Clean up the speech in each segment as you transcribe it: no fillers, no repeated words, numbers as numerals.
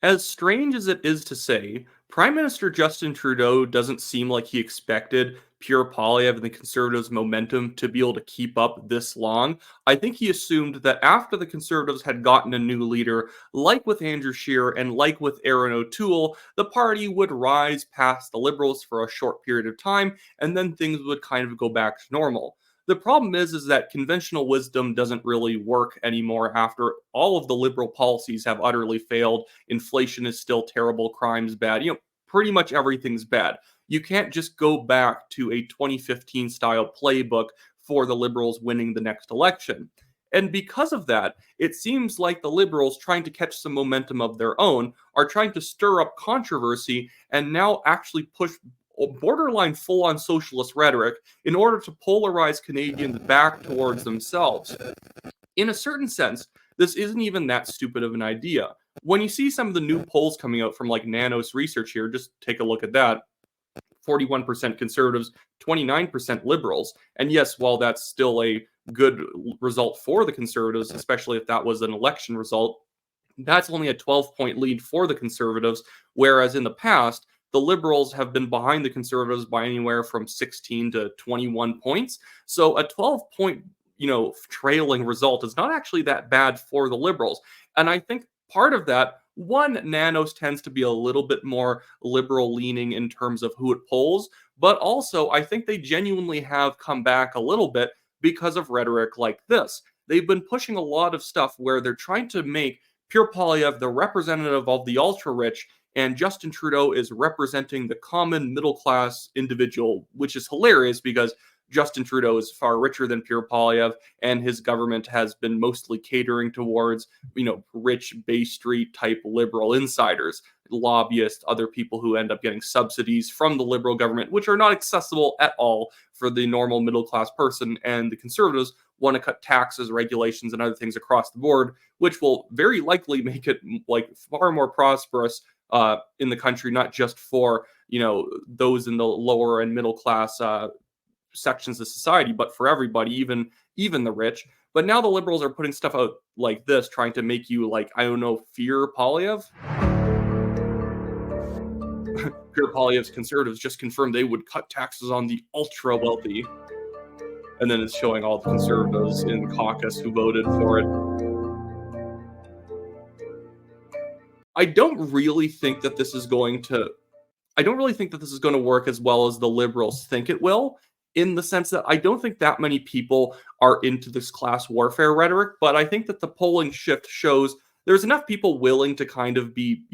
As strange as it is to say, Prime Minister Justin Trudeau doesn't seem like he expected Pierre Poilievre and the Conservatives' momentum to be able to keep up this long. I think he assumed that after the Conservatives had gotten a new leader, like with Andrew Scheer and like with Aaron O'Toole, the party would rise past the Liberals for a short period of time, and then things would kind of go back to normal. The problem is that conventional wisdom doesn't really work anymore after all of the liberal policies have utterly failed. Inflation is still terrible, crime's bad. Pretty much everything's bad. You can't just go back to a 2015 style playbook for the Liberals winning the next election. And because of that, it seems like the Liberals, trying to catch some momentum of their own, are trying to stir up controversy and now actually push borderline full on socialist rhetoric in order to polarize Canadians back towards themselves. In a certain sense, this isn't even that stupid of an idea. When you see some of the new polls coming out from like Nanos Research here, just take a look at that. 41% conservatives, 29% liberals. And yes, while that's still a good result for the conservatives, especially if that was an election result, that's only a 12-point lead for the conservatives, whereas in the past, the liberals have been behind the conservatives by anywhere from 16 to 21 points. So a 12-point, trailing result is not actually that bad for the liberals. And I think part of that, one, Nanos tends to be a little bit more liberal leaning in terms of who it polls, but also I think they genuinely have come back a little bit because of rhetoric like this. They've been pushing a lot of stuff where they're trying to make Pierre Poilievre the representative of the ultra rich, and Justin Trudeau is representing the common middle class individual, which is hilarious because Justin Trudeau is far richer than Pierre Poilievre, and his government has been mostly catering towards, rich Bay Street type liberal insiders, lobbyists, other people who end up getting subsidies from the liberal government, which are not accessible at all for the normal middle class person. And the Conservatives want to cut taxes, regulations, and other things across the board, which will very likely make it like far more prosperous in the country, not just for those in the lower and middle class sections of society, but for everybody, even the rich. But now the liberals are putting stuff out like this, trying to make you fear Poilievre. Pierre Poilievre's conservatives just confirmed they would cut taxes on the ultra wealthy, and then it's showing all the conservatives in the caucus who voted for it. I don't really think that this is going to work as well as the liberals think it will, in the sense that I don't think that many people are into this class warfare rhetoric, but I think that the polling shift shows there's enough people willing to kind of be,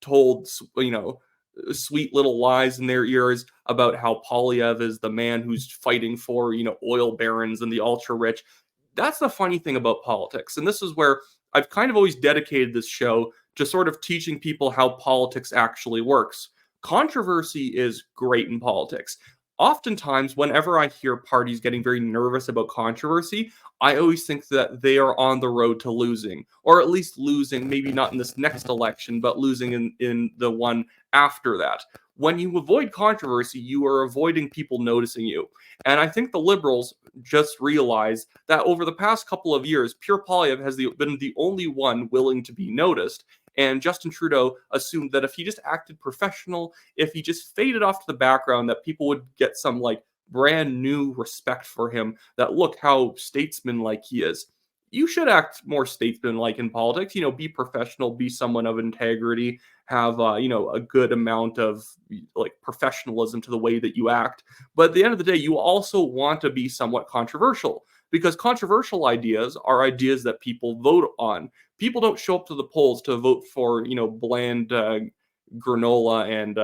told, sweet little lies in their ears about how Poilievre is the man who's fighting for, oil barons and the ultra rich. That's the funny thing about politics. And this is where I've kind of always dedicated this show to sort of teaching people how politics actually works. Controversy is great in politics. Oftentimes, whenever I hear parties getting very nervous about controversy, I always think that they are on the road to losing, or at least losing, maybe not in this next election, but losing in the one after that. When you avoid controversy, you are avoiding people noticing you. And I think the Liberals just realized that over the past couple of years, Pierre Poilievre has been the only one willing to be noticed. And Justin Trudeau assumed that if he just acted professional, if he just faded off to the background, that people would get some brand new respect for him, that look how statesman-like he is. You should act more statesman-like in politics, be professional, be someone of integrity, have, a good amount of professionalism to the way that you act. But at the end of the day, you also want to be somewhat controversial, because controversial ideas are ideas that people vote on. People don't show up to the polls to vote for, bland granola and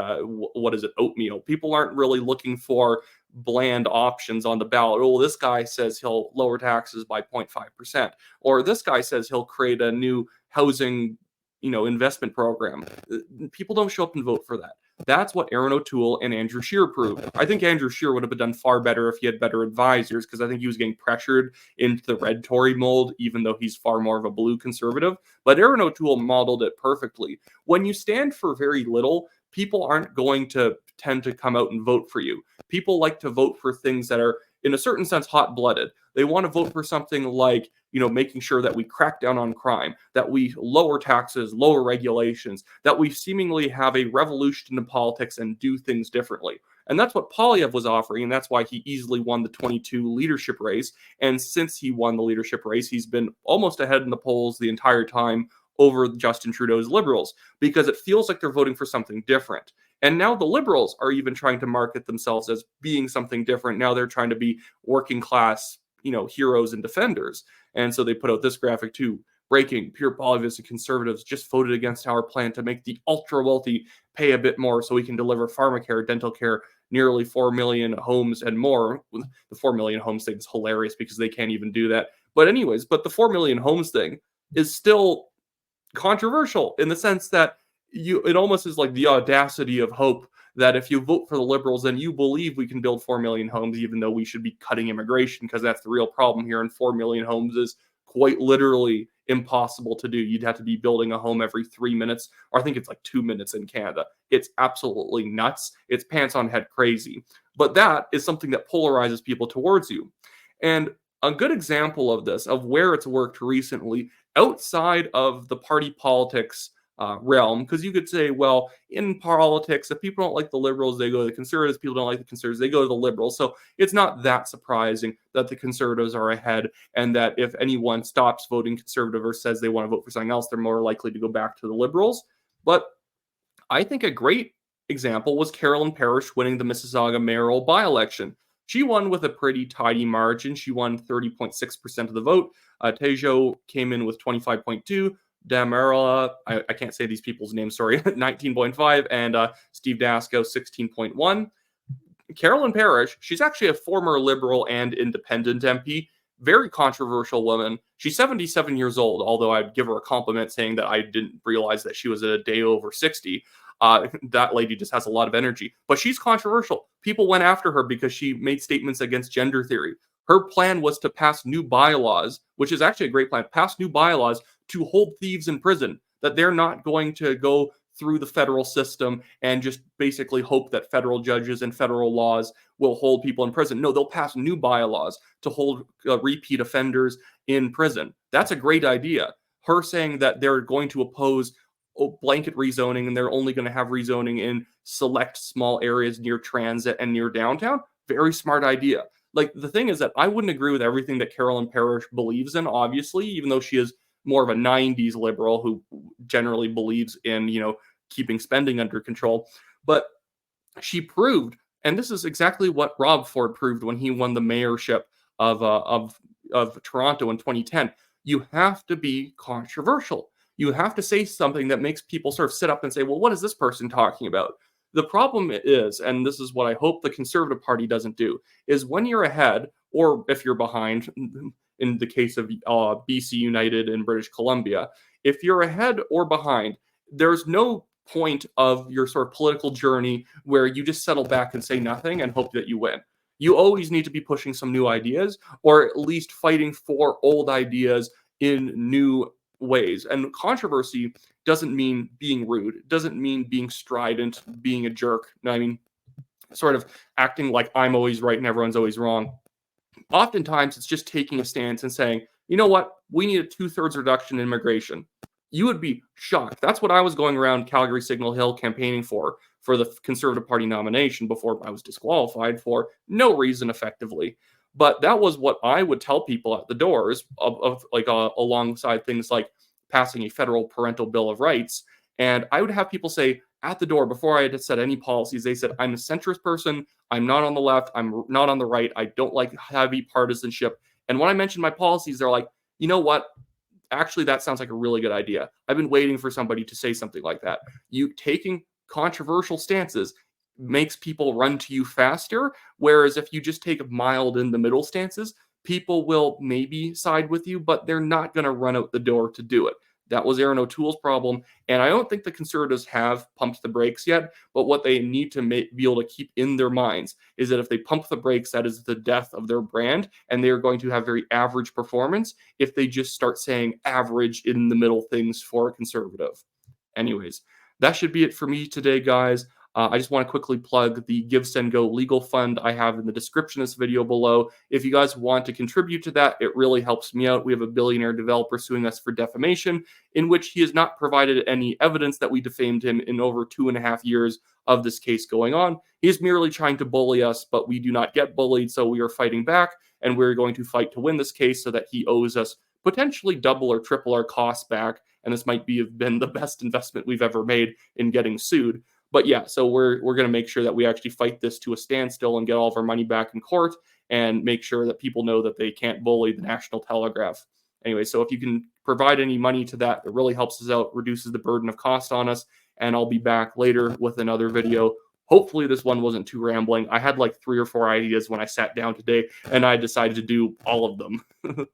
oatmeal. People aren't really looking for bland options on the ballot. Oh, this guy says he'll lower taxes by 0.5%, or this guy says he'll create a new housing, investment program. People don't show up and vote for that. That's what Aaron O'Toole and Andrew Scheer proved. I think Andrew Scheer would have done far better if he had better advisors, because I think he was getting pressured into the red Tory mold, even though he's far more of a blue conservative. But Aaron O'Toole modeled it perfectly. When you stand for very little, people aren't going to tend to come out and vote for you. People like to vote for things that are in a certain sense, hot-blooded. They want to vote for something like, making sure that we crack down on crime, that we lower taxes, lower regulations, that we seemingly have a revolution in politics and do things differently. And that's what Poilievre was offering, and that's why he easily won the 22 leadership race. And since he won the leadership race, he's been almost ahead in the polls the entire time over Justin Trudeau's Liberals, because it feels like they're voting for something different. And now the Liberals are even trying to market themselves as being something different. Now they're trying to be working class, heroes and defenders. And so they put out this graphic too. Breaking, Pierre Poilievre and Conservatives just voted against our plan to make the ultra-wealthy pay a bit more so we can deliver pharmacare, dental care, nearly 4 million homes and more. The 4 million homes thing is hilarious because they can't even do that. But anyways, the 4 million homes thing is still controversial in the sense that it almost is like the audacity of hope that if you vote for the Liberals, then you believe we can build 4 million homes, even though we should be cutting immigration, because that's the real problem here. And 4 million homes is quite literally impossible to do. You'd have to be building a home every 3 minutes, or I think it's like 2 minutes in Canada. It's absolutely nuts. It's pants on head crazy. But that is something that polarizes people towards you. And a good example of this, of where it's worked recently, outside of the party politics realm, because you could say, well, in politics, if people don't like the Liberals, they go to the Conservatives. People don't like the Conservatives, they go to the Liberals. So it's not that surprising that the Conservatives are ahead, and that if anyone stops voting Conservative or says they want to vote for something else, they're more likely to go back to the Liberals. But I think a great example was Carolyn Parrish winning the Mississauga mayoral by-election. She won with a pretty tidy margin. She won 30.6% of the vote. Tejo came in with 25.2%. Damerla, I can't say these people's names, sorry, 19.5%, and Steve Dasko, 16.1%. Carolyn Parrish, she's actually a former Liberal and Independent MP, very controversial woman. She's 77 years old, although I'd give her a compliment saying that I didn't realize that she was a day over 60. That lady just has a lot of energy. But she's controversial. People went after her because she made statements against gender theory. Her plan was to pass new bylaws, which is actually a great plan, pass new bylaws to hold thieves in prison, that they're not going to go through the federal system and just basically hope that federal judges and federal laws will hold people in prison. No, they'll pass new bylaws to hold repeat offenders in prison. That's a great idea. Her saying that they're going to oppose blanket rezoning and they're only going to have rezoning in select small areas near transit and near downtown, very smart idea. Like, the thing is that I wouldn't agree with everything that Carolyn Parrish believes in, obviously, even though she is more of a 90s liberal who generally believes in, keeping spending under control. But she proved, and this is exactly what Rob Ford proved when he won the mayorship of Toronto in 2010. You have to be controversial. You have to say something that makes people sort of sit up and say, well, what is this person talking about? The problem is, and this is what I hope the Conservative Party doesn't do, is when you're ahead, or if you're behind, in the case of BC United in British Columbia, if you're ahead or behind, there's no point of your sort of political journey where you just settle back and say nothing and hope that you win. You always need to be pushing some new ideas, or at least fighting for old ideas in new ways. And controversy doesn't mean being rude. It doesn't mean being strident, being a jerk. I mean, sort of acting like I'm always right and everyone's always wrong. Oftentimes, it's just taking a stance and saying, you know what, we need a 2/3 reduction in immigration. You would be shocked. That's what I was going around Calgary Signal Hill campaigning for the Conservative Party nomination before I was disqualified for no reason, effectively. But that was what I would tell people at the doors alongside things like passing a federal parental bill of rights. And I would have people say at the door, before I had said any policies, they said, I'm a centrist person. I'm not on the left. I'm not on the right. I don't like heavy partisanship. And when I mentioned my policies, they're like, you know what? Actually, that sounds like a really good idea. I've been waiting for somebody to say something like that. You taking controversial stances makes people run to you faster. Whereas if you just take mild in the middle stances, people will maybe side with you, but they're not going to run out the door to do it. That was Aaron O'Toole's problem. And I don't think the Conservatives have pumped the brakes yet. But what they need to be able to keep in their minds is that if they pump the brakes, that is the death of their brand. And they are going to have very average performance if they just start saying average in the middle things for a Conservative. Anyways, that should be it for me today, guys. I just want to quickly plug the Give, Send, Go legal fund I have in the description of this video below. If you guys want to contribute to that, it really helps me out. We have a billionaire developer suing us for defamation, in which he has not provided any evidence that we defamed him in over 2.5 years of this case going on. He is merely trying to bully us, but we do not get bullied, so we are fighting back, and we're going to fight to win this case so that he owes us potentially double or triple our costs back, and this might have been the best investment we've ever made in getting sued. But yeah, so we're going to make sure that we actually fight this to a standstill and get all of our money back in court and make sure that people know that they can't bully the National Telegraph. Anyway, so if you can provide any money to that, it really helps us out, reduces the burden of cost on us, and I'll be back later with another video. Hopefully this one wasn't too rambling. I had like 3 or 4 ideas when I sat down today, and I decided to do all of them.